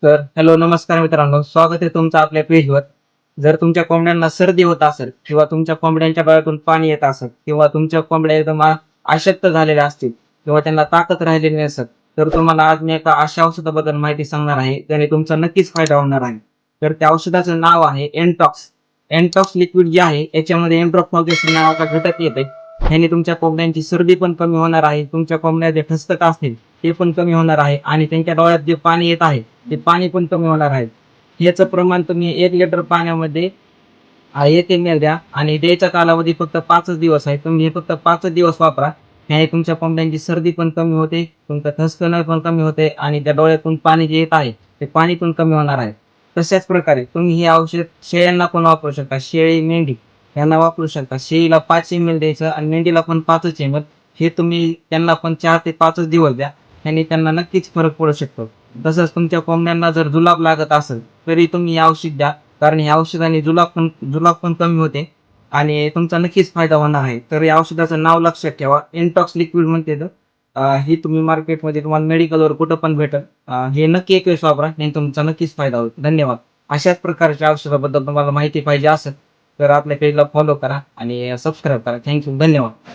तर हॅलो नमस्कार मित्रांनो, स्वागत आहे तुमचं आपल्या पेजवर. जर तुमच्या कोंबड्यांना सर्दी होत असेल किंवा तुमच्या कोंबड्यांच्या डोळ्यातून पाणी येत असेल किंवा तुमच्या कोंबड्या एकदम अशक्त झालेल्या असतील किंवा त्यांना ताकद राहिलेली नसेल, तर तुम्हाला आज मी एका अशा औषधाबद्दल माहिती सांगणार आहे ज्याने तुमचा नक्कीच फायदा होणार आहे. तर त्या औषधाचं नाव आहे एनटॉक्स. एनटॉक्स लिक्विड जे आहे याच्यामध्ये एन्ट्रोफॉगेसिन नावाचा घटक येते. ह्याने तुमच्या कोंबड्यांची सर्दी पण कमी होणार आहे, तुमच्या कोंबड्या जे ठसकत असतील ते पण कमी होणार आहे आणि त्यांच्या डोळ्यात जे पाणी येत आहे ते पाणी पण कमी होणार आहे. याचं प्रमाण तुम्ही 1 लिटर पाण्यामध्ये 1 ml द्या आणि द्यायचा कालावधी फक्त 5च दिवस आहे. तुम्ही हे फक्त 5च दिवस वापरा. ह्याने तुमच्या कोंबड्यांची सर्दी पण कमी होते, तुमचं ठसकणं पण कमी होते आणि त्या डोळ्यातून पाणी जे येत आहे, ते पाणी पण कमी होणार आहे. तशाच प्रकारे तुम्ही हे औषध शेळ्यांना पण वापरू शकता. शेळी, मेंढी यांना वापरू शकता. शेळीला 5 ml द्यायचं आणि मेंढीला पण 5च ml. हे तुम्ही त्यांना पण 4 ते 5च दिवस द्या. ह्याने त्यांना नक्कीच फरक पडू शकतो. तसंच तुमच्या कोंबड्यांना जर जुलाब लागत असेल, तरी तुम्ही हे औषध द्या. कारण या औषधाने जुलाब पण कमी होते आणि तुमचा नक्कीच फायदा होणार आहे. तर या औषधाचं नाव लक्षात ठेवा. एन्टॉक्स लिक्विड म्हणते तर. हे तुम्ही मार्केटमध्ये तुम्हाला मेडिकलवर कुठं पण भेटेल. हे नक्की एक वेळेस वापरा. त्याने तुमचा नक्कीच फायदा होईल. धन्यवाद. अशाच प्रकारच्या औषधाबद्दल तुम्हाला माहिती पाहिजे असेल, तर आपल्या पेजला फॉलो करा आणि सबस्क्राईब करा. थँक धन्यवाद.